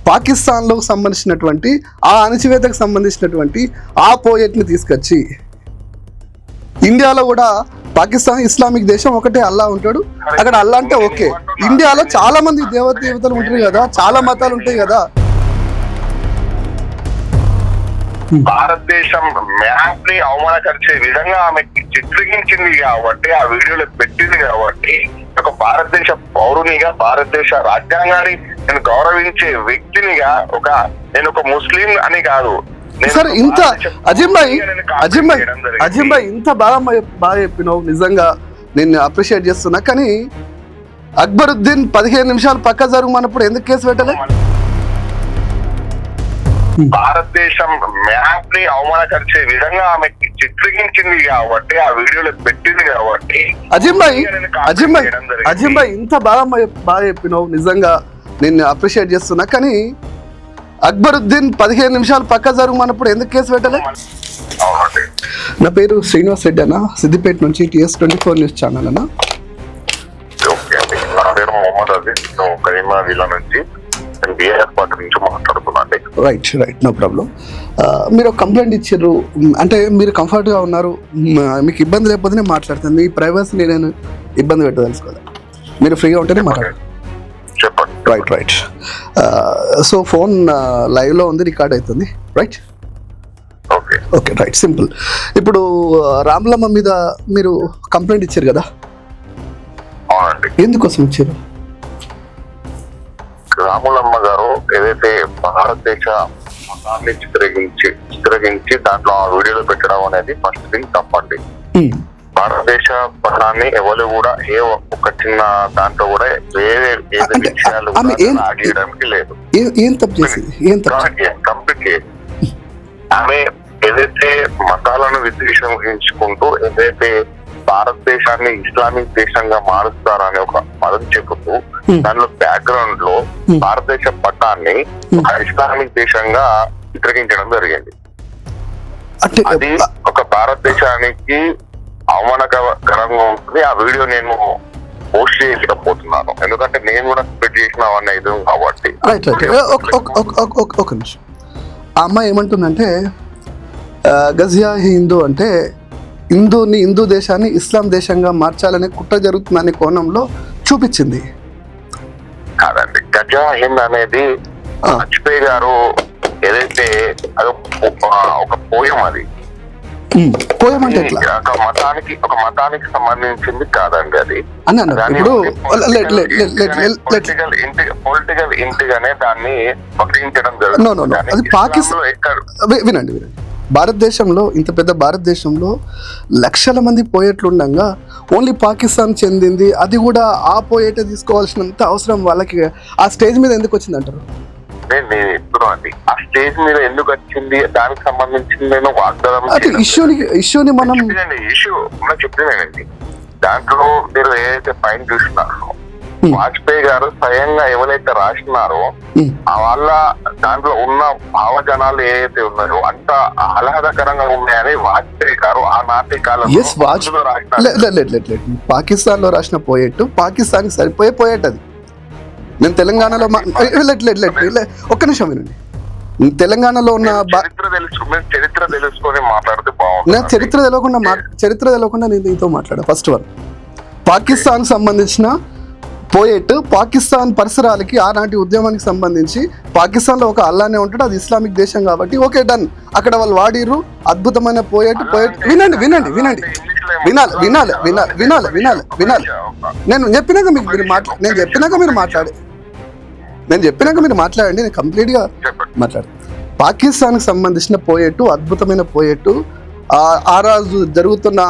పాకిస్తాన్లో సంబంధించినటువంటి ఆ అణచివేతకు సంబంధించినటువంటి ఆ పోయెట్ని తీసుకొచ్చి ఇండియాలో కూడా పాకిస్తాన్ ఇస్లామిక్ దేశం ఒకటే అల్లా ఉంటాడు, అక్కడ అల్లా అంటే ఓకే. ఇండియాలో చాలా మంది దేవతలు ఉంటారు కదా, చాలా మతాలు ఉంటాయి కదా. భారతదేశం మ్యాప్ ని అవమానపరిచే విధంగా ఆమె చిత్రీకరించింది కాబట్టి, ఆ వీడియోలో పెట్టింది కాబట్టి, ఒక భారతదేశ పౌరునిగా, భారతదేశ రాజ్యాంగాన్ని నేను గౌరవించే వ్యక్తినిగా, నేను ఒక ముస్లిం అని కాదు. సరే, ఇంత అజిమ్ భాయ్ ఇంత బాగా చెప్పినావు, నిజంగా నేను అప్రిషియేట్ చేస్తున్నా. కానీ అక్బరుద్దీన్ 15 నిమిషాలు పక్క జరగమన్నప్పుడు ఎందుకు కేసు పెట్టలే? భారతదేశం మ్యాప్ ని అవమానపరిచే విధంగా ఆమె చిత్రీకరించింది కాబట్టి, ఆ వీడియోలో పెట్టింది కాబట్టి. అజిమ్ భాయ్ ఇంత బాగా చెప్పినావు, నిజంగా నేను అప్రిషియేట్ చేస్తున్నా. కానీ అక్బరుద్దీన్ 15 నిమిషాలు పక్క జరగమన్నప్పుడు ఎందుకు కేసు పెట్టలే? నా పేరు శ్రీనివాస్ రెడ్డి అన్న, సిద్దిపేట నుంచి TS24 న్యూస్ ఛానల్ అన్న. Right, no problem. మీరు కంప్లైంట్ ఇచ్చారు అంటే మీరు కంఫర్ట్గా ఉన్నారు, మీకు ఇబ్బంది లేకపోతే నేను మాట్లాడతాను. మీ ప్రైవసీని నేను ఇబ్బంది పెట్టదలుచుకోవాలి, మీరు ఫ్రీగా ఉంటేనే మాట్లాడతాను. రైట్. సో ఫోన్ లైవ్లో ఉంది, రికార్డ్ అవుతుంది. Okay, right, simple. ఇప్పుడు రామలమ్మ మీద మీరు కంప్లైంట్ ఇచ్చారు కదా, ఎందుకోసం ఇచ్చారు? రాములమ్మ గారు ఏదైతే భారతదేశ మతాన్ని చిత్రగించి దాంట్లో ఆ వీడియోలో పెట్టడం అనేది ఫస్ట్ థింగ్ తప్పండి. భారతదేశ పథాన్ని ఎవరు కూడా ఏ ఒక చిన్న దాంట్లో కూడా వేరే విషయాలు ఆడియడానికి లేదు. కంప్లీట్లీ ఆమె ఏదైతే మతాలను విద్వేషించుకుంటూ ఏదైతే భారతదేశాన్ని ఇస్లామిక్ దేశంగా మారుస్తారని ఒక పదం చెబుతూ దానిలో బ్యాక్గ్రౌండ్ లో భారతదేశ పట్టాన్ని ఒక ఇస్లామిక్ దేశంగా చిత్రీకరించడం జరిగింది. అది ఒక భారతదేశానికి అవమానకరంగా ఉంటుంది. ఆ వీడియో నేను పోస్ట్ చేయలేకపోతున్నాను, ఎందుకంటే నేను కూడా స్ప్రెడ్ చేసిన ఇది కాబట్టి. ఒక నిమిషం, ఆ అమ్మాయి ఏమంటుందంటే గజియా హిందూ అంటే హిందూ దేశాన్ని ఇస్లాం దేశంగా మార్చాలనే కుట్ర జరుగుతుందనే కోణంలో చూపించింది. కాదండి, గజా హింద్ అనేది వాజ్పేయి గారు ఏదైతే ఒక పోయం, అది పోయం అంటే ఒక మతానికి సంబంధించింది కాదండి. అది పొలిటికల్ ఇంటిగానే దాన్ని పకడించడం జరుగుతుంది. వినండి, భారతదేశంలో, ఇంత పెద్ద భారతదేశంలో లక్షల మంది పోయేట్లు ఉండగా ఓన్లీ పాకిస్తాన్ చెందింది, అది కూడా ఆ పోయేటే తీసుకోవాల్సినంత అవసరం వాళ్ళకి ఆ స్టేజ్ మీద ఎందుకు వచ్చింది అంటారు? నేను ఎప్పుడు అండి ఆ స్టేజ్ మీద ఎందుకు వచ్చింది దానికి సంబంధించి నేను వాగ్దానం ఇష్యూని మనం చెప్పినానండి. దాంట్లో మీరు ఏదైతే పైన చూస్తున్నారో వాజ్పేయి గారు స్వయంగా ఎవరైతే రాసినారో వాళ్ళ దాంట్లో ఉన్న భావజనాలు ఏదైతే ఉన్నాయో అంత ఆహ్లాదకరంగా ఉన్నాయని వాజ్పేయి గారు ఆనాటి కాలంలో పాకిస్తాన్ లో రాసిన పోయేట్టు పాకిస్తాన్ కి సరిపోయే పోయేట్. అది నేను తెలంగాణలో ఒక్క నిమిషం వినండి, తెలంగాణలో ఉన్న చరిత్ర తెలుసుకొని మాట్లాడితే బాగుంది. నేను చరిత్ర తెలియకుండా నేను దీంతో మాట్లాడా. ఫస్ట్ వన్, పాకిస్తాన్ సంబంధించిన పోయేట్ పాకిస్తాన్ పరిసరాలకి ఆనాటి ఉద్యమానికి సంబంధించి పాకిస్తాన్లో ఒక అల్లానే ఉంటాడు, అది ఇస్లామిక్ దేశం కాబట్టి ఓకే డన్. అక్కడ వాళ్ళు వాడిర్రు అద్భుతమైన పోయేట్. వినండి నేను చెప్పినాక మీరు మాట్లాడండి, నేను కంప్లీట్గా మాట్లాడు. పాకిస్తాన్కి సంబంధించిన పోయేట్టు అద్భుతమైన పోయేట్టు, ఆ రోజు జరుగుతున్న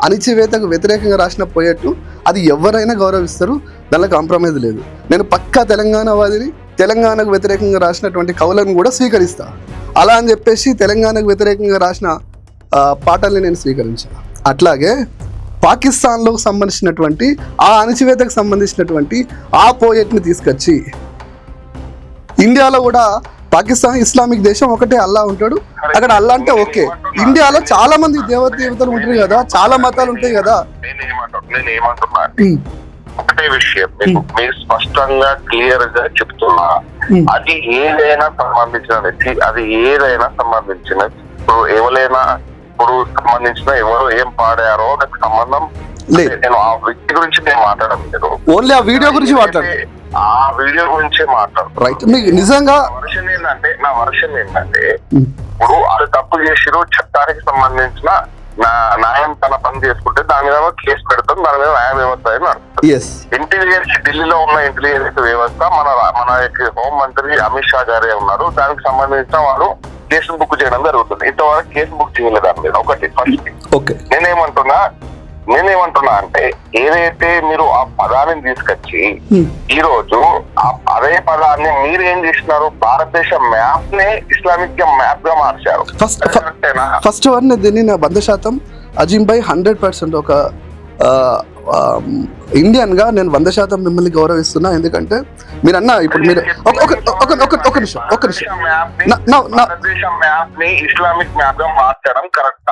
అణిచివేతకు వ్యతిరేకంగా రాసిన పోయేట్టు, అది ఎవరైనా గౌరవిస్తారు, దానిలో కాంప్రమైజ్ లేదు. నేను పక్కా తెలంగాణవాదిని, తెలంగాణకు వ్యతిరేకంగా రాసినటువంటి కవులను కూడా స్వీకరిస్తా. అలా అని చెప్పేసి తెలంగాణకు వ్యతిరేకంగా రాసిన పాటల్ని నేను స్వీకరించాను. అట్లాగే పాకిస్తాన్లో సంబంధించినటువంటి ఆ అణిచివేతకు సంబంధించినటువంటి ఆ పోయేట్ని తీసుకొచ్చి ఇండియాలో కూడా పాకిస్తాన్ ఇస్లామిక్ దేశం ఒకటే అల్లా ఉంటాడు, అక్కడ అల్లా అంటే ఓకే. ఇండియాలో చాలా మంది దేవతలు ఉంటారు కదా, చాలా మతాలు ఉంటాయి కదా. ఒకటే విషయం మీరు స్పష్టంగా క్లియర్ గా చెప్తున్నా, అది ఏదైనా సంబంధించిన ఇప్పుడు ఎవరైనా ఇప్పుడు సంబంధించిన ఎవరు ఏం పాడారో నాకు సంబంధం లేదు. నేను ఆ వ్యక్తి గురించి నేను మాట్లాడలేదు, ఓన్లీ ఆ వీడియో గురించి మాట్లాడు. ఆ వీడియో గురించే మాట్లాడు. రైట్. మీకు నిజంగా నా వర్షన్ ఏంటంటే ఇప్పుడు వాళ్ళు తప్పు చేసిరు, చట్టానికి సంబంధించిన న్యాయం తన పని చేసుకుంటే దాని మీద కేసు పెడతాం, దాని మీద న్యాయ వ్యవస్థ అని నడుస్తుంది. ఇంటెలిజెన్స్ ఢిల్లీలో ఉన్న ఇంటెలిజెన్స్ వ్యవస్థ మన హోం మంత్రి అమిత్ షా గారే ఉన్నారు, దానికి సంబంధించిన వాళ్ళు కేసు బుక్ చేయడం జరుగుతుంది. ఇంతవరకు కేసు బుక్ చేయలేదు దాని మీద. ఒకటి ఫస్ట్ నేనేమంటున్నా అంటే ఏదైతే మీరు ఆ పదాన్ని తీసుకొచ్చి ఈ రోజు అదే పదాన్ని మీరు ఏం చేసినారు, భారతదేశ మ్యాప్ నే ఇస్లామిక్ మ్యాప్ గా మార్చారు. ఫస్ట్ వన్ దీన్ని నా 100% అజీమ్ భాయ్ 100% ఒక ఇండియన్ గా నేను 100% మిమ్మల్ని గౌరవిస్తున్నా. ఎందుకంటే మీరు అన్న ఇప్పుడు మీరు ఒక నిమిషం ఇస్లామిక్ మ్యాప్ గా మార్చడం కరెక్ట్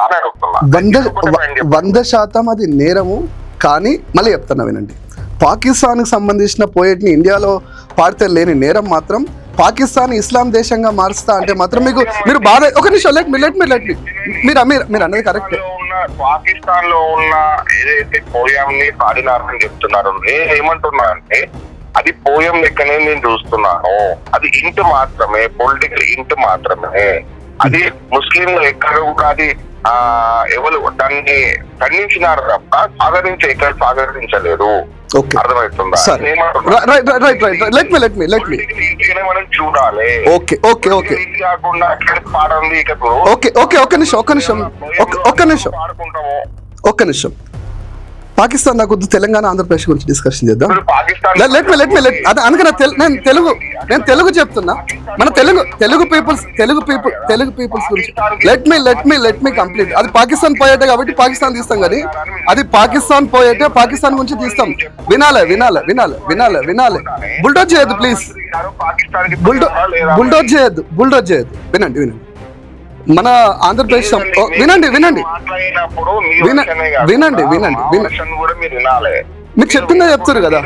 100% అది నేరము. కానీ మళ్ళీ చెప్తున్నా వినండి, పాకిస్తాన్కి సంబంధించిన పోయెట్ని ఇండియాలో పాడితే లేని నేరం మాత్రం పాకిస్తాన్ ఇస్లాం దేశంగా మారుస్తా అంటే మాత్రం మీరు బాగా ఒక నిమిషం లెట్ మీ మీరు అన్నది కరెక్ట్. పాకిస్తాన్ లో ఉన్న ఏదైతే పోయం ని పాడినారని చెప్తున్నారు, నేను ఏమంటున్నా అంటే అది పోయం లెక్కనే నేను చూస్తున్నాను. అది ఇంట్ మాత్రమే, పొలిటికల్ ఇంట్ మాత్రమే. అది ముస్లింలు ఎక్కడ కూడా అది ఎవరు దాన్ని ఖండించినారు తప్ప సాగరించలేదు. అర్థమవుతుందా? మనం చూడాలి. ఒక్క నిమిషం పాకిస్తాన్ నాకు తెలంగాణ ఆంధ్రప్రదేశ్ గురించి డిస్కషన్ చేద్దాం. అందుకని నేను తెలుగు చెప్తున్నా, మన తెలుగు పీపుల్స్ గురించి లెట్ మీ కంప్లీట్. అది పాకిస్తాన్ పోయేటే కాబట్టి పాకిస్తాన్ తీస్తాం, కానీ అది పాకిస్తాన్ పోయేటే పాకిస్తాన్ గురించి తీస్తాం. వినాలి. బుల్డోజ్ చేయొద్దు ప్లీజ్, బుల్డోజ్ చేయొద్దు. వినండి మన ఆంధ్రప్రదేశ్ వినండి మీరు చెప్పిందే చెప్తారు కదా,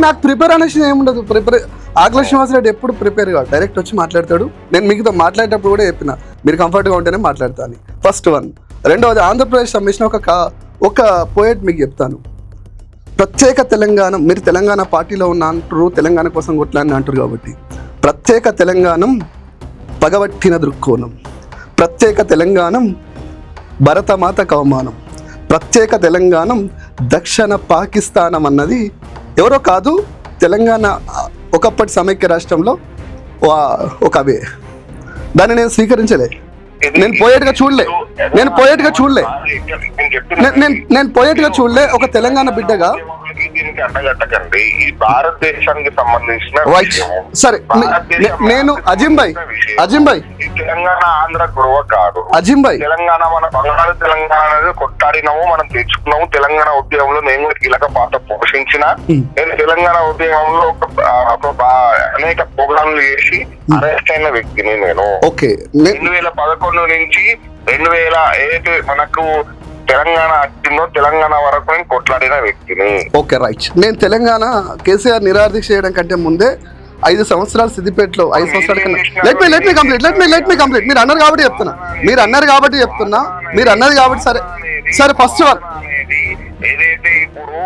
నాకు ప్రిపేర్ అనేసి ఏముండదు. ఆకుల శ్రీనివాసరెడ్డి ఎప్పుడు ప్రిపేర్ కాదు, డైరెక్ట్ వచ్చి మాట్లాడతాడు. నేను మీతో మాట్లాడేటప్పుడు కూడా చెప్పిన మీరు కంఫర్ట్గా ఉంటేనే మాట్లాడతాను. First one. రెండవది, ఆంధ్రప్రదేశ్ సంబంధించిన ఒక పోయెట్ మీకు చెప్తాను. ప్రత్యేక తెలంగాణ, మీరు తెలంగాణ పార్టీలో ఉన్న అంటారు, తెలంగాణ కోసం కొట్లాని అంటారు కాబట్టి, ప్రత్యేక తెలంగాణం పగబట్టిన దృక్కోణం, ప్రత్యేక తెలంగాణం భరతమాత కవమానం, ప్రత్యేక తెలంగాణం దక్షిణ పాకిస్తానం అన్నది ఎవరో కాదు, తెలంగాణ ఒకప్పటి సమైక్య రాష్ట్రంలో ఒక అవే. దాన్ని నేను స్వీకరించలే, నేను పోయేట్గా చూడలే ఒక తెలంగాణ బిడ్డగా. అంటగట్టకండి, ఈ భారతదేశానికి సంబంధించిన సరే నేను అజీమ్ భాయ్ తెలంగాణ ఆంధ్ర గొడవ కాదు. అజీమ్ భాయ్, తెలంగాణ మన బంగారు తెలంగాణ అనేది కొట్టాడినాము, మనం తెచ్చుకున్నాము. తెలంగాణ ఉద్యమంలో నేను కూడా కీలక పాత్ర పోషించిన. నేను తెలంగాణ ఉద్యమంలో అనేక ప్రోగ్రాంలు చేసి అరెస్ట్ అయిన వ్యక్తిని నేను. 2011 నుంచి 2000 ఏదైతే మనకు తెలంగాణ వచ్చిందో తెలంగాణ వరకు నేను కొట్లాడిన వ్యక్తిని. Okay right. నేను తెలంగాణ కేసీఆర్ నిరాదీక్ష చేయడం కంటే ముందే 5 సంవత్సరాలు సిద్దిపేటలో 5 సంవత్సరాల కన్నా లెట్ మీ కంప్లీట్. మీరు అన్నారు కాబట్టి చెప్తున్నా. సరే ఫస్ట్ వన్ ఏదైతే ఇప్పుడు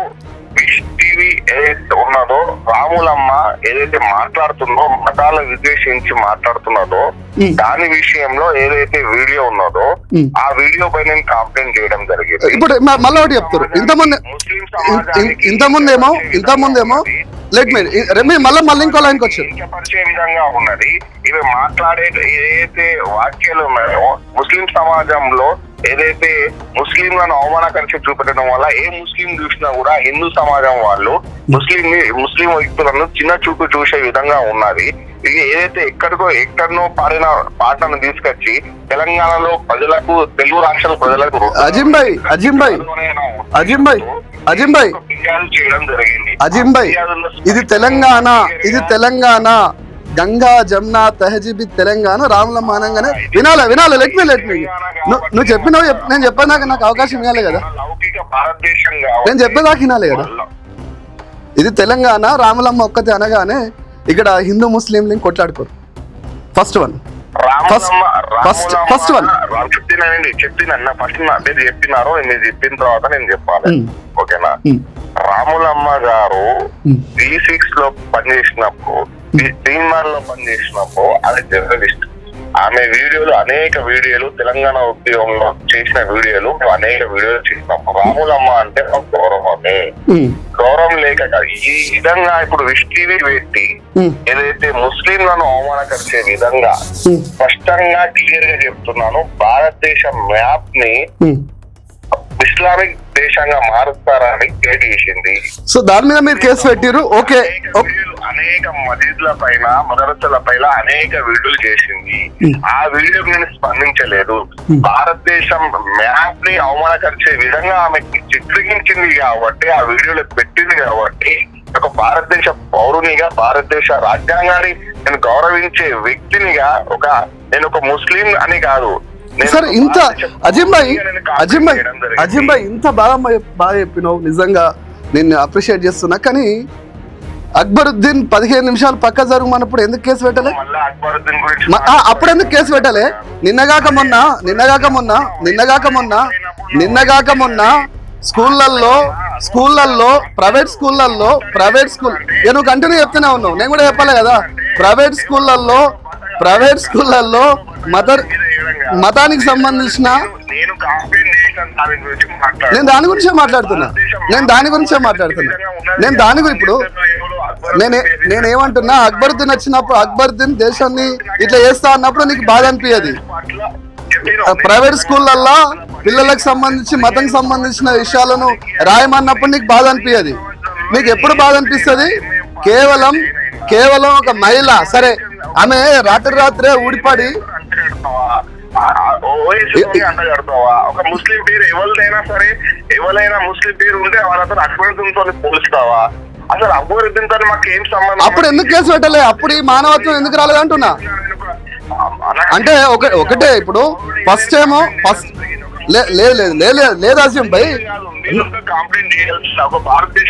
టీవీ ఏదైతే ఉన్నదో, రాములమ్మ ఏదైతే మాట్లాడుతుందో, మతాల విద్వేషించి మాట్లాడుతున్నదో, దాని విషయంలో ఏదైతే వీడియో ఉన్నదో ఆ వీడియో పై నేను కంప్లైంట్ చేయడం జరిగింది. ఇప్పుడు మళ్ళీ ఒకటి చెప్తారు, ఇంతకుముందేమో మళ్ళీ ఇంకో లైన్కి వచ్చారు. పరిచయ విధంగా ఉన్నది. ఇవి మాట్లాడే ఏదైతే వాక్యాలు ఉన్నాయో ముస్లిం సమాజంలో ఏదైతే ముస్లింలను అవమానకరంగా చూపెట్టడం వల్ల ఏ ముస్లిం చూసినా కూడా హిందూ సమాజం వాళ్ళు ముస్లిం వ్యక్తులను చిన్న చూపు చూసే విధంగా ఉన్నది. ఇది ఏదైతే ఎక్కడనో పాడిన పాటను తీసుకొచ్చి తెలంగాణలో ప్రజలకు, తెలుగు రాష్ట్రాల ప్రజలకు అజీమ్ భాయ్ ఇది తెలంగాణ గంగా జమున తహజీబి తెలంగాణ రాములమ్మ అనగానే వినాలి. లెట్ మీ నువ్వు చెప్పినావు, నేను చెప్పాక నాకు అవకాశం ఇవ్వాలి కదా, నేను చెప్పేదాకా వినాలి కదా. ఇది తెలంగాణ, రాములమ్మ ఒక్కతే అనగానే ఇక్కడ హిందూ ముస్లింలు కొట్లాడుకోరు. ఫస్ట్ వన్ ఫస్ట్ వన్ చెప్తున్నా ఫస్ట్ మీరు చెప్పినారు, మీరు చెప్పిన తర్వాత నేను చెప్పాలి. ఓకేనా? రాములమ్మ గారు D6 లో పనిచేసినప్పుడు, తీన్మార్ లో పనిచేసినప్పుడు అది జర్నలిస్ట్. ఆమె వీడియోలు, అనేక వీడియోలు, తెలంగాణ ఉద్యోగంలో చేసిన వీడియోలు, మేము అనేక వీడియోలు చేసినాం. రాములమ్మ అంటే ఒక గౌరవమే, గౌరవం లేక కాదు. ఈ విధంగా ఇప్పుడు విష్ టీవీ పెట్టి ఏదైతే ముస్లింలను అవమానపరిచే విధంగా స్పష్టంగా క్లియర్ గా చెప్తున్నాను, భారతదేశ మ్యాప్ ని ఇస్లామిక్ దేశంగా మారుస్తారని క్రియేట్ చేసింది. సో దాని మీద మీరు కేసు పెట్టిరు. ఓకే, అనేక మసీదుల పైన, మదరసాల పైన అనేక వీడియోలు చేసింది. ఆ వీడియోకి నేను స్పందించలేదు. భారతదేశం మ్యాప్ ని అవమానపరిచే విధంగా ఆమె చిత్రీకరించింది కాబట్టి, ఆ వీడియోలో పెట్టింది కాబట్టి, ఒక భారతదేశ పౌరునిగా, భారతదేశ రాజ్యాంగాన్ని నేను గౌరవించే వ్యక్తినిగా, నేను ఒక ముస్లిం అని కాదు. సార్, ఇంత అజీం భాయ్ ఇంత బాగా చెప్పినావు, నిజంగా నేను అప్రిషియేట్ చేస్తున్నా. కానీ అక్బరుద్దీన్ 15 నిమిషాలు పక్క జరగమన్నప్పుడు ఎందుకు కేసు పెట్టలే? అప్పుడు ఎందుకు కేసు పెట్టలే? నిన్నగాక మొన్న స్కూళ్ళల్లో ప్రైవేట్ స్కూల్ నువ్వు కంటిన్యూ చెప్తూనే ఉన్నావు, నేను కూడా చెప్పాలి కదా. ప్రైవేట్ స్కూళ్ళల్లో మతానికి సంబంధించిన నేను దాని గురించే మాట్లాడుతున్నా. ఇప్పుడు నేనేమంటున్నా, అక్బరుద్దీన్ వచ్చినప్పుడు, అక్బరుద్దీన్ దేశాన్ని ఇట్లా చేస్తా అన్నప్పుడు నీకు బాధ అనిపించదు. ప్రైవేట్ స్కూళ్ళల్లో పిల్లలకు సంబంధించి, మతం సంబంధించిన విషయాలను రాయమన్నప్పుడు నీకు బాధ అనిపించదు. మీకు ఎప్పుడు బాధ అనిపిస్తుంది? కేవలం ఒక మహిళ, సరే ఆమె రాత్రే ఊడిపడి ఒక ముస్లిం పేరు ఎవరిదైనా సరే, ఎవరైనా ముస్లిం పేరు ఉంటే వాళ్ళతో అక్బరుద్దీన్తో పోలుస్తావా? అసలు అక్బరుద్దీన్తో మాకు ఏం సంబంధం? అప్పుడు ఎందుకు కేసు పెట్టలే? అప్పుడు ఈ మానవత్వం ఎందుకు రాలేదు అంటున్నా. అంటే ఒకటే, ఇప్పుడు ఫస్ట్ లేదు అజీం భాయ్, కంప్లైంట్ చేయాల్సిన ఒక భారతదేశ